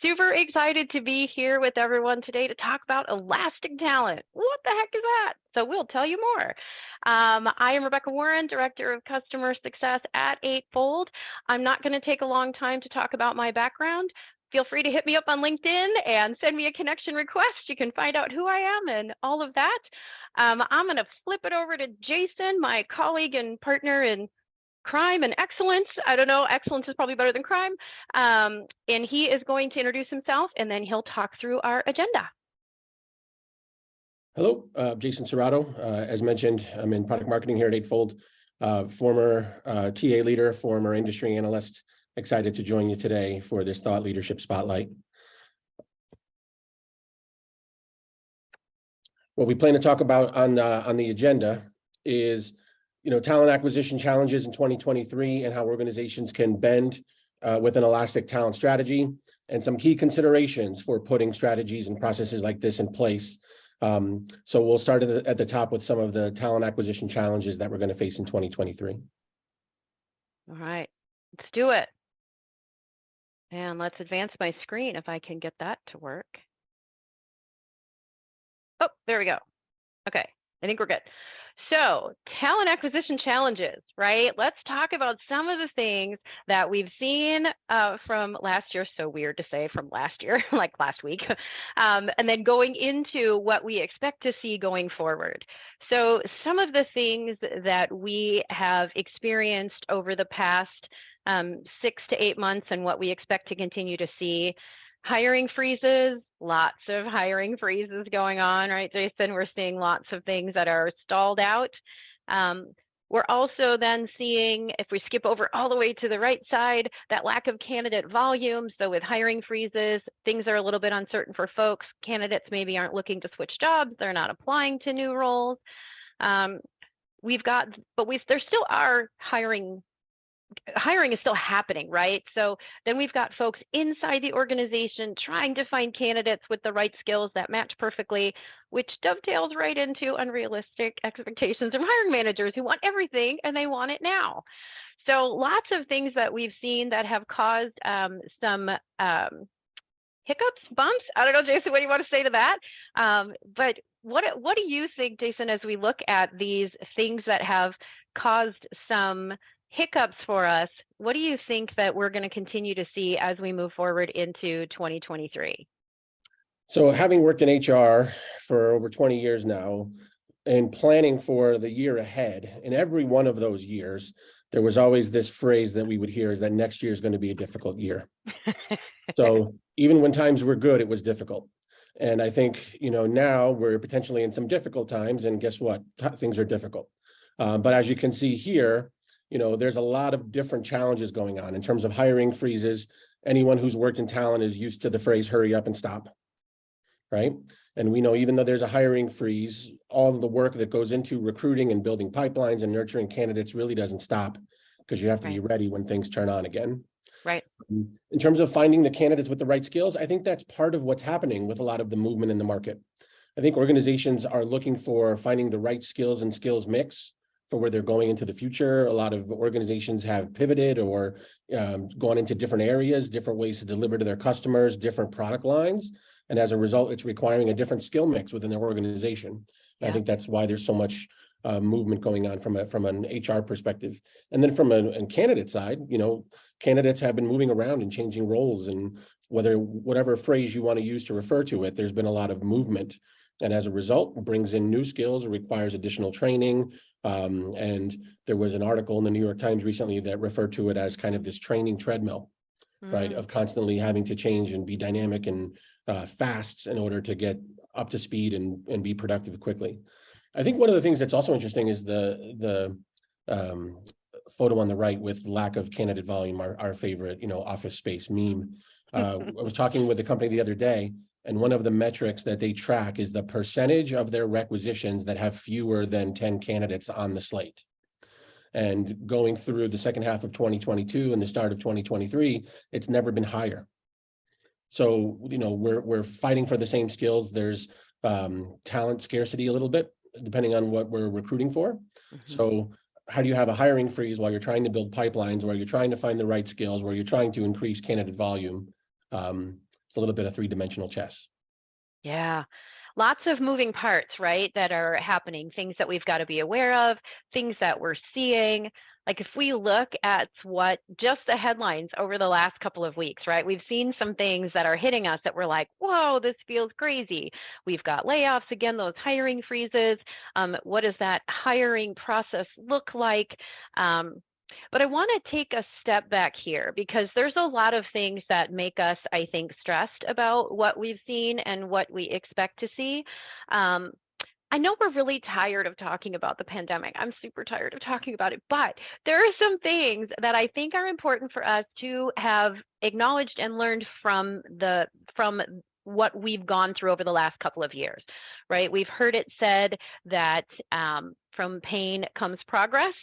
Super excited to be here with everyone today to talk about elastic talent. What the heck is that? So we'll tell you more. I am Rebecca Warren, Director of Customer Success at Eightfold. I'm not going to take a long time to talk about my background. Feel free to hit me up on LinkedIn and send me a connection request. You can find out who I am and all of that. I'm going to flip it over to Jason, my colleague and partner in crime and excellence. I don't know, excellence is probably better than crime. And he is going to introduce himself and then he'll talk through our agenda. Hello, Jason Serrato. As mentioned, I'm in product marketing here at Eightfold, former TA leader, former industry analyst. Excited to join you today for this thought leadership spotlight. What we plan to talk about on the agenda is, talent acquisition challenges in 2023 and how organizations can bend with an elastic talent strategy, and some key considerations for putting strategies and processes like this in place. So we'll start at the top with some of the talent acquisition challenges that we're going to face in 2023. All right, let's do it. And let's advance my screen if I can get that to work. Oh, there we go. Okay, I think we're good. So talent acquisition challenges, right? Let's talk about some of the things that we've seen from last year. So weird to say from last year, like last week, and then going into what we expect to see going forward. So some of the things that we have experienced over the past 6 to 8 months and what we expect to continue to see. Hiring freezes, lots of hiring freezes going on, right, Jason? We're seeing lots of things that are stalled out. We're also then seeing, if we skip over all the way to the right side, that lack of candidate volume. So with hiring freezes, things are a little bit uncertain for folks. Candidates maybe aren't looking to switch jobs. They're not applying to new roles. There still are hiring is still happening, right? So then we've got folks inside the organization trying to find candidates with the right skills that match perfectly, which dovetails right into unrealistic expectations of hiring managers who want everything and they want it now. So lots of things that we've seen that have caused some hiccups, bumps. I don't know, Jason, what do you want to say to that? But what do you think, Jason, as we look at these things that have caused some hiccups for us, what do you think that we're going to continue to see as we move forward into 2023? So having worked in HR for over 20 years now and planning for the year ahead, in every one of those years, there was always this phrase that we would hear is that next year is going to be a difficult year. So even when times were good, it was difficult. And I think, now we're potentially in some difficult times, and guess what? Things are difficult. But as you can see here, there's a lot of different challenges going on in terms of hiring freezes. Anyone who's worked in talent is used to the phrase, hurry up and stop, right? And we know even though there's a hiring freeze, all of the work that goes into recruiting and building pipelines and nurturing candidates really doesn't stop, because you have to be ready when things turn on again. Right. In terms of finding the candidates with the right skills, I think that's part of what's happening with a lot of the movement in the market. I think organizations are looking for finding the right skills and skills mix for where they're going into the future. A lot of organizations have pivoted or gone into different areas, different ways to deliver to their customers, different product lines. And as a result, it's requiring a different skill mix within their organization. Yeah. I think that's why there's so much movement going on from an HR perspective. And then from a candidate side, candidates have been moving around and changing roles, and whatever phrase you want to use to refer to it, there's been a lot of movement. And as a result, it brings in new skills, it requires additional training. And there was an article in the New York Times recently that referred to it as kind of this training treadmill, right? Of constantly having to change and be dynamic and fast in order to get up to speed and be productive quickly. I think one of the things that's also interesting is the photo on the right with lack of candidate volume, our favorite, office space meme. I was talking with a company the other day, and one of the metrics that they track is the percentage of their requisitions that have fewer than 10 candidates on the slate. And going through the second half of 2022 and the start of 2023, it's never been higher. So, we're fighting for the same skills. There's talent scarcity a little bit, depending on what we're recruiting for. Mm-hmm. So how do you have a hiring freeze while you're trying to build pipelines, where you're trying to find the right skills, where you're trying to increase candidate volume? it's a little bit of three-dimensional chess. Yeah. Lots of moving parts, right, that are happening, things that we've got to be aware of, things that we're seeing. Like if we look at what just the headlines over the last couple of weeks, right, we've seen some things that are hitting us that we're like, whoa, this feels crazy. We've got layoffs again, those hiring freezes. What does that hiring process look like? But I want to take a step back here because there's a lot of things that make us, I think, stressed about what we've seen and what we expect to see. I know we're really tired of talking about the pandemic. I'm super tired of talking about it, but there are some things that I think are important for us to have acknowledged and learned from what we've gone through over the last couple of years, right? We've heard it said that from pain comes progress.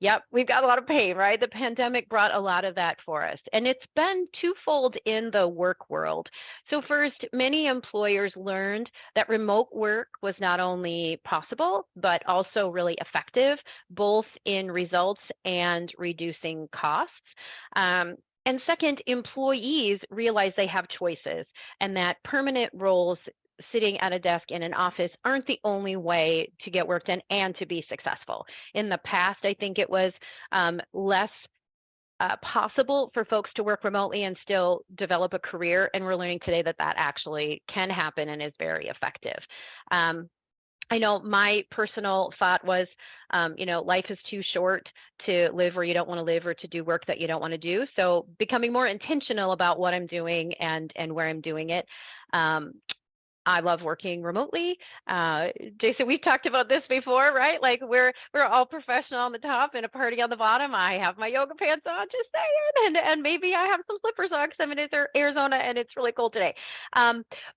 Yep, we've got a lot of pain, right? The pandemic brought a lot of that for us. And it's been twofold in the work world. So first, many employers learned that remote work was not only possible, but also really effective, both in results and reducing costs. And second, employees realize they have choices and that permanent roles sitting at a desk in an office aren't the only way to get work done and to be successful. In the past, I think it was less possible for folks to work remotely and still develop a career. And we're learning today that that actually can happen and is very effective. I know my personal thought was, life is too short to live where you don't want to live or to do work that you don't want to do. So becoming more intentional about what I'm doing and where I'm doing it. I love working remotely. Jason, we've talked about this before, right? Like we're all professional on the top and a party on the bottom. I have my yoga pants on, just saying, and maybe I have some slippers on because I'm in Arizona and it's really cold today.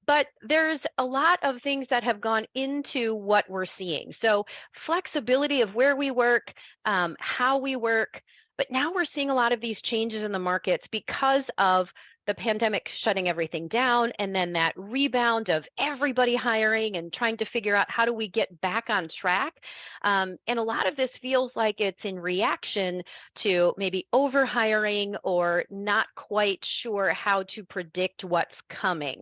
But there's a lot of things that have gone into what we're seeing. So flexibility of where we work, how we work, but now we're seeing a lot of these changes in the markets because of the pandemic shutting everything down, and then that rebound of everybody hiring and trying to figure out how do we get back on track. And a lot of this feels like it's in reaction to maybe overhiring or not quite sure how to predict what's coming.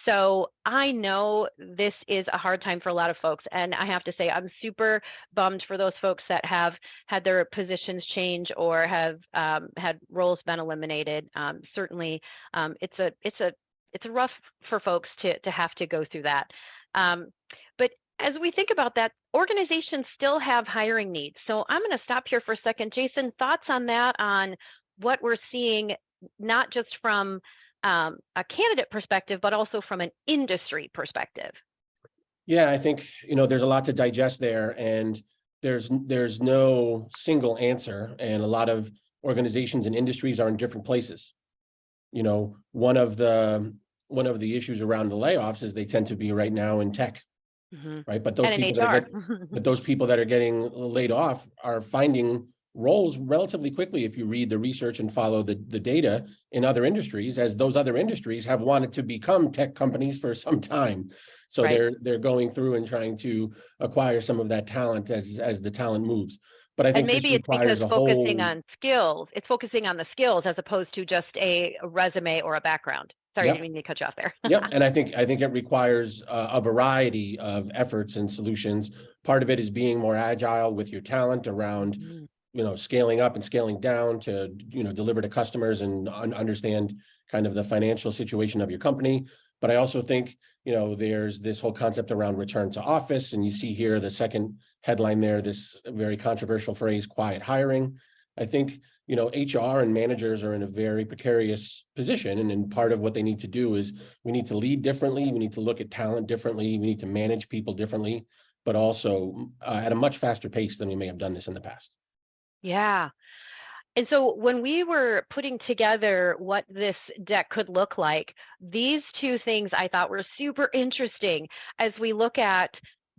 So I know this is a hard time for a lot of folks, and I have to say I'm super bummed for those folks that have had their positions change or have had roles been eliminated. Certainly, it's a rough for folks to have to go through that. But as we think about that, organizations still have hiring needs. So I'm going to stop here for a second. Jason, thoughts on that, on what we're seeing, not just from a candidate perspective, but also from an industry perspective? Yeah, I think, there's a lot to digest there, and there's no single answer, and a lot of organizations and industries are in different places. One of the issues around the layoffs is they tend to be right now in tech, right? But those And in people HR. that are getting laid off are finding roles relatively quickly if you read the research and follow the data in other industries, as those other industries have wanted to become tech companies for some time. So Right. they're going through and trying to acquire some of that talent as the talent moves. But I think this maybe it's because requires a focusing whole. on skills, it's focusing on the skills as opposed to just a resume or a background. Sorry, I didn't mean to cut you off there. Yep. And I think it requires a variety of efforts and solutions. Part of it is being more agile with your talent around, scaling up and scaling down to, deliver to customers and understand kind of the financial situation of your company. But I also think, there's this whole concept around return to office. And you see here the second headline there, this very controversial phrase, quiet hiring. I think, HR and managers are in a very precarious position. And then part of what they need to do is we need to lead differently. We need to look at talent differently. We need to manage people differently, but also at a much faster pace than we may have done this in the past. Yeah. And so when we were putting together what this deck could look like, these two things I thought were super interesting as we look at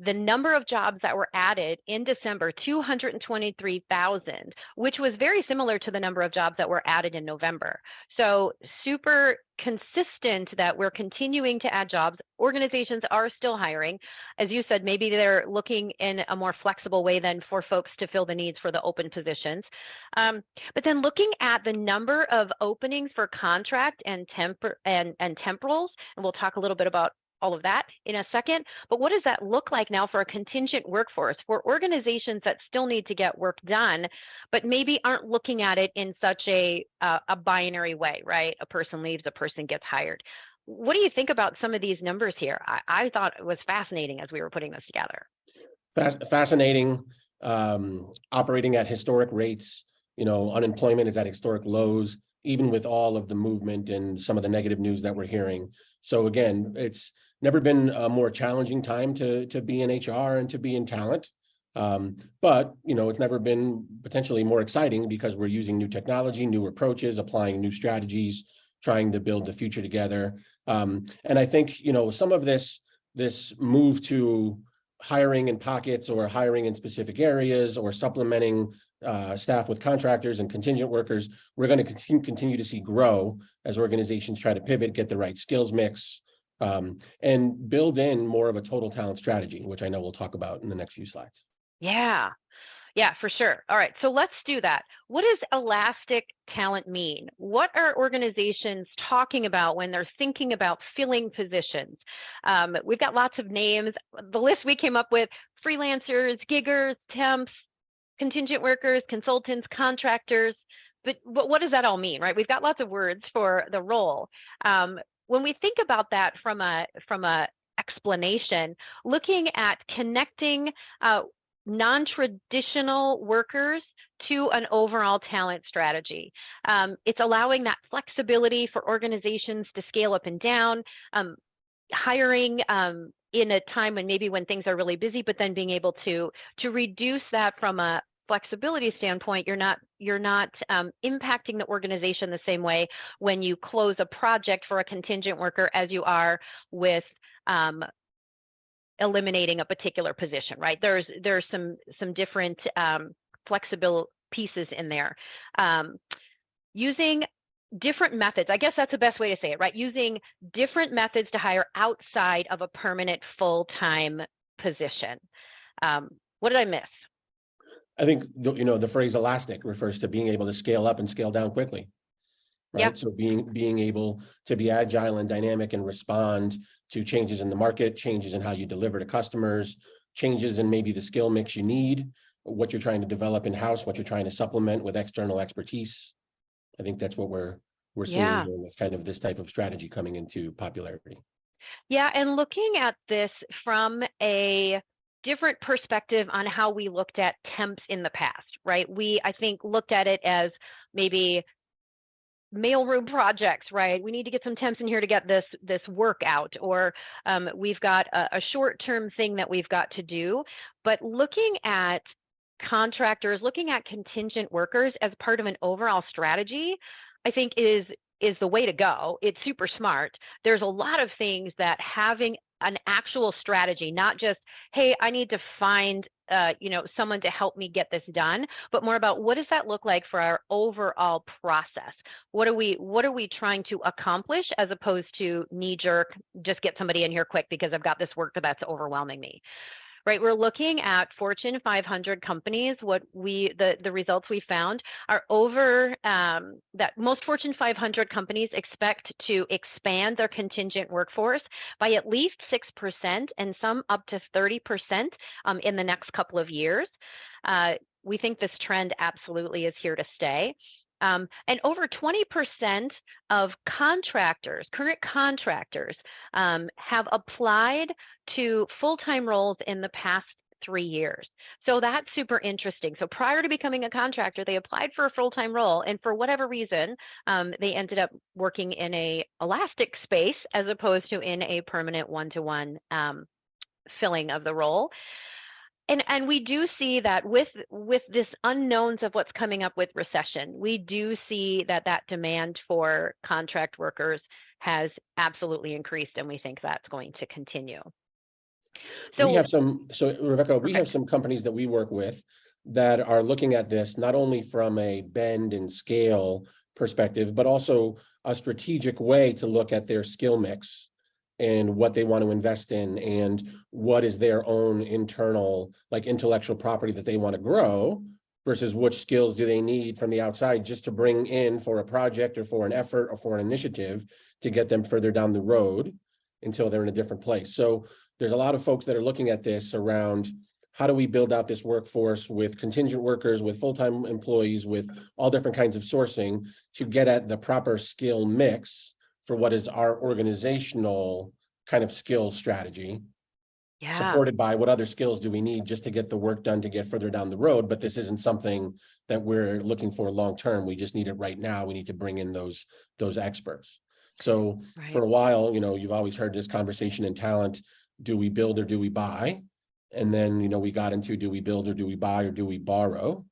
the number of jobs that were added in December, 223,000, which was very similar to the number of jobs that were added in November. So super consistent that we're continuing to add jobs. Organizations are still hiring. As you said, maybe they're looking in a more flexible way than for folks to fill the needs for the open positions. But then looking at the number of openings for contract and temporals, and we'll talk a little bit about all of that in a second, but what does that look like now for a contingent workforce, for organizations that still need to get work done, but maybe aren't looking at it in such a binary way, right? A person leaves, a person gets hired. What do you think about some of these numbers here? I thought it was fascinating as we were putting this together. Fascinating, operating at historic rates. Unemployment is at historic lows, even with all of the movement and some of the negative news that we're hearing. So again, it's never been a more challenging time to be in HR and to be in talent. But it's never been potentially more exciting because we're using new technology, new approaches, applying new strategies, trying to build the future together. And I think, some of this move to hiring in pockets or hiring in specific areas or supplementing staff with contractors and contingent workers, we're going to continue to see grow as organizations try to pivot, get the right skills mix, and build in more of a total talent strategy, which I know we'll talk about in the next few slides. Yeah, for sure. All right, so let's do that. What does elastic talent mean? What are organizations talking about when they're thinking about filling positions? We've got lots of names. The list we came up with: freelancers, giggers, temps, contingent workers, consultants, contractors. But what does that all mean, right? We've got lots of words for the role. When we think about that from a explanation, looking at connecting non-traditional workers to an overall talent strategy. It's allowing that flexibility for organizations to scale up and down, hiring in a time when things are really busy, but then being able to reduce that from a flexibility standpoint. You're not impacting the organization the same way when you close a project for a contingent worker as you are with eliminating a particular position, right? There's some different flexible pieces in there. Using different methods, I guess that's the best way to say it, right? Using different methods to hire outside of a permanent full-time position. What did I miss? I think, the phrase elastic refers to being able to scale up and scale down quickly. Right. Yep. So being able to be agile and dynamic and respond to changes in the market, changes in how you deliver to customers, changes in maybe the skill mix you need, what you're trying to develop in-house, what you're trying to supplement with external expertise. I think that's what we're seeing with kind of this type of strategy coming into popularity. Yeah, and looking at this from a different perspective on how we looked at temps in the past, right? I think, looked at it as maybe mailroom projects, right? We need to get some temps in here to get this work out, or we've got a short-term thing that we've got to do. But looking at contractors, looking at contingent workers as part of an overall strategy, I think is the way to go. It's super smart. There's a lot of things that having an actual strategy, not just, hey, I need to find someone to help me get this done, but more about what does that look like for our overall process? What are we trying to accomplish, as opposed to knee-jerk, just get somebody in here quick because I've got this work that's overwhelming me. Right, we're looking at Fortune 500 companies. The results we found are over that most Fortune 500 companies expect to expand their contingent workforce by at least 6%, and some up to 30% in the next couple of years. We think this trend absolutely is here to stay. And over 20% of current contractors, have applied to full-time roles in the past 3 years. So that's super interesting. So prior to becoming a contractor, they applied for a full-time role, and for whatever reason, they ended up working in a elastic space as opposed to in a permanent one-to-one filling of the role. And we do see that with this unknowns of what's coming up with recession, we do see that demand for contract workers has absolutely increased, and we think that's going to continue. We So have Rebecca, we have perfect. some companies that we work with that are looking at this not only from a bend and scale perspective, but also a strategic way to look at their skill mix and what they want to invest in and what is their own internal, like intellectual property that they want to grow versus which skills do they need from the outside just to bring in for a project or for an effort or for an initiative to get them further down the road until they're in a different place. So there's a lot of folks that are looking at this around how do we build out this workforce with contingent workers, with full-time employees, with all different kinds of sourcing to get at the proper skill mix for what is our organizational kind of skills strategy, Yeah, supported by what other skills do we need just to get the work done to get further down the road. But this isn't something that we're looking for long-term. We just need it right now. We need to bring in those experts. So for right. a while, you've always heard this conversation in talent, do we build or do we buy? And then, we got into, do we build or do we buy or do we borrow?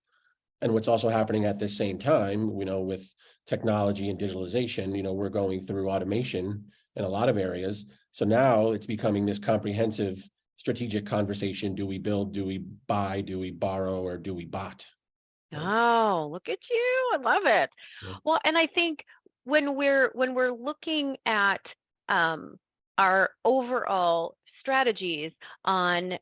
And what's also happening at the same time, with technology and digitalization, we're going through automation in a lot of areas. So now it's becoming this comprehensive strategic conversation. Do we build, do we buy, do we borrow, or do we bot? Right? Oh, look at you. I love it. Yeah. Well, and I think when we're looking at our overall strategies on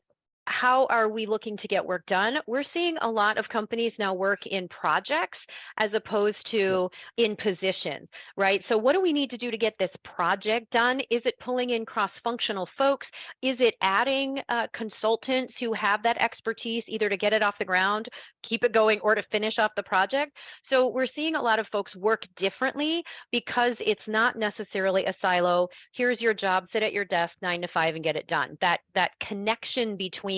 how are we looking to get work done, we're seeing a lot of companies now work in projects as opposed to in positions, right? So what do we need to do to get this project done? Is it pulling in cross-functional folks? Is it adding consultants who have that expertise either to get it off the ground, keep it going, or to finish off the project? So we're seeing a lot of folks work differently because it's not necessarily a silo. Here's your job, sit at your desk 9 to 5 and get it done. That connection between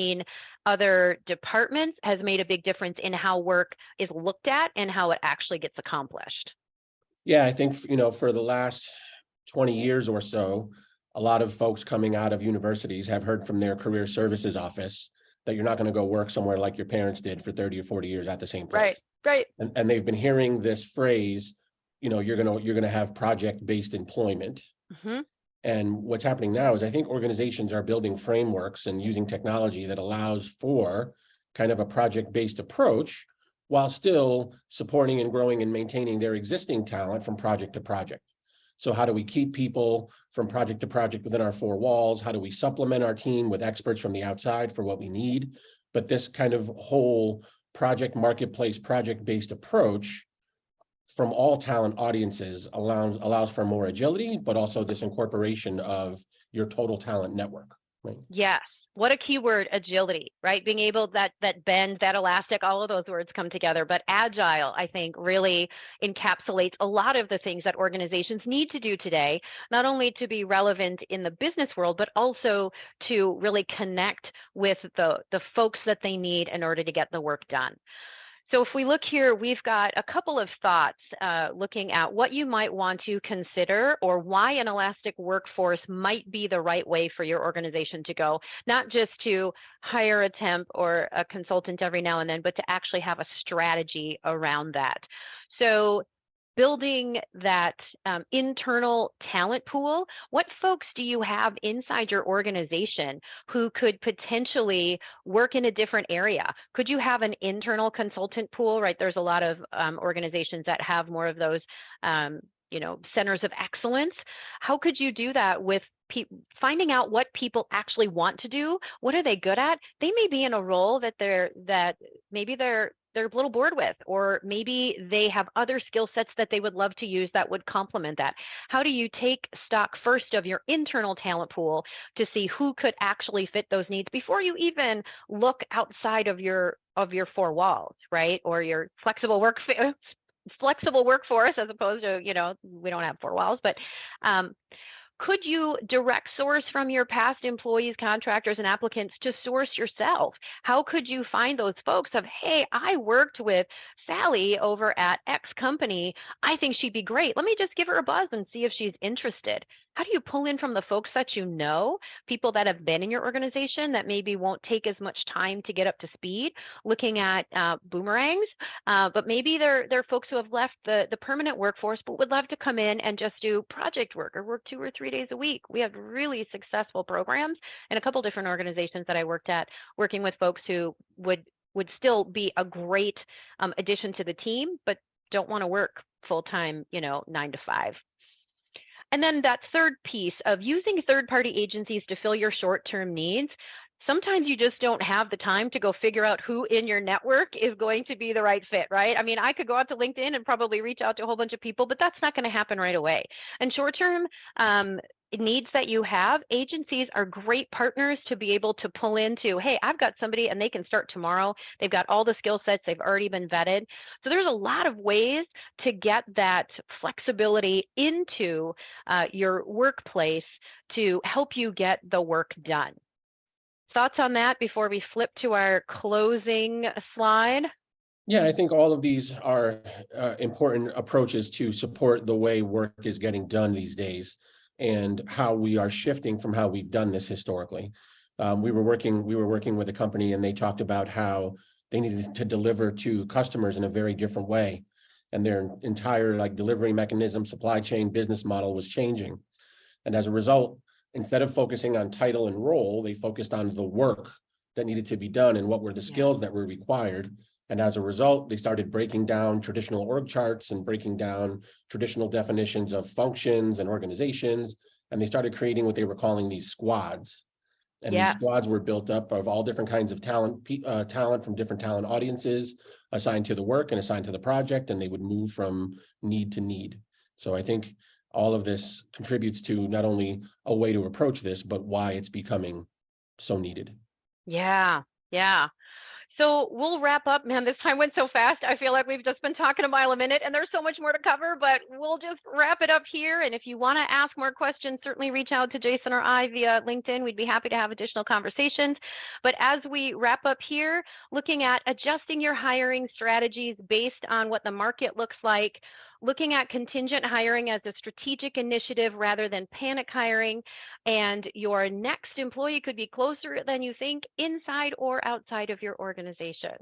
other departments has made a big difference in how work is looked at and how it actually gets accomplished. Yeah, I think, for the last 20 years or so, a lot of folks coming out of universities have heard from their career services office that you're not going to go work somewhere like your parents did for 30 or 40 years at the same Right, place. right. And they've been hearing this phrase, you're gonna have project-based employment. Hmm. And what's happening now is I think organizations are building frameworks and using technology that allows for kind of a project-based approach while still supporting and growing and maintaining their existing talent from project to project. So how do we keep people from project to project within our four walls? How do we supplement our team with experts from the outside for what we need? But this kind of whole project marketplace, project-based approach from all talent audiences allows for more agility, but also this incorporation of your total talent network. Right? Yes. What a keyword, agility, right? Being able that bend, that elastic, all of those words come together. But agile, I think, really encapsulates a lot of the things that organizations need to do today, not only to be relevant in the business world, but also to really connect with the folks that they need in order to get the work done. So if we look here, we've got a couple of thoughts looking at what you might want to consider or why an elastic workforce might be the right way for your organization to go, not just to hire a temp or a consultant every now and then, but to actually have a strategy around that. So building that internal talent pool, what folks do you have inside your organization who could potentially work in a different area? Could you have an internal consultant pool, right? There's a lot of organizations that have more of those, centers of excellence. How could you do that with finding out what people actually want to do? What are they good at? They may be in a role that maybe they're a little bored with, or maybe they have other skill sets that they would love to use that would complement that. How do you take stock first of your internal talent pool to see who could actually fit those needs before you even look outside of your four walls, right? Or your flexible workforce, as opposed to, we don't have four walls, but could you direct source from your past employees, contractors, and applicants to source yourself? How could you find those folks of, hey, I worked with Sally over at X company. I think she'd be great. Let me just give her a buzz and see if she's interested. how do you pull in from the folks that you know, people that have been in your organization that maybe won't take as much time to get up to speed, looking at boomerangs, but maybe they're folks who have left the permanent workforce, but would love to come in and just do project work or work 2 or 3 days a week. We have really successful programs in a couple different organizations that I worked at, working with folks who would still be a great addition to the team, but don't want to work full time, 9 to 5. And then that third piece of using third-party agencies to fill your short-term needs. Sometimes you just don't have the time to go figure out who in your network is going to be the right fit, right? I mean, I could go out to LinkedIn and probably reach out to a whole bunch of people, but that's not going to happen right away. And short-term needs that you have, agencies are great partners to be able to pull into, hey, I've got somebody and they can start tomorrow. They've got all the skill sets, they've already been vetted. So there's a lot of ways to get that flexibility into your workplace to help you get the work done. Thoughts on that before we flip to our closing slide? Yeah, I think all of these are important approaches to support the way work is getting done these days and how we are shifting from how we've done this historically. We were working with a company and they talked about how they needed to deliver to customers in a very different way. And their entire delivery mechanism, supply chain, business model was changing. And as a result, instead of focusing on title and role, they focused on the work that needed to be done and what were the skills that were required. And as a result, they started breaking down traditional org charts and breaking down traditional definitions of functions and organizations. And they started creating what they were calling these squads. And these squads were built up of all different kinds of talent from different talent audiences assigned to the work and assigned to the project, and they would move from need to need. So I think all of this contributes to not only a way to approach this, but why it's becoming so needed. Yeah. So we'll wrap up. Man, this time went so fast. I feel like we've just been talking a mile a minute and there's so much more to cover, but we'll just wrap it up here. And if you want to ask more questions, certainly reach out to Jason or I via LinkedIn. We'd be happy to have additional conversations. But as we wrap up here, looking at adjusting your hiring strategies based on what the market looks like, looking at contingent hiring as a strategic initiative rather than panic hiring, and your next employee could be closer than you think, inside or outside of your organization.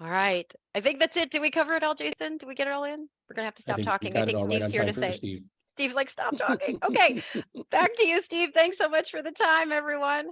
All right. I think that's it. Did we cover it all, Jason? Did we get it all in? We're going to have to stop talking. I think Steve's here to say. Steve's like, stop talking. Okay. Back to you, Steve. Thanks so much for the time, everyone.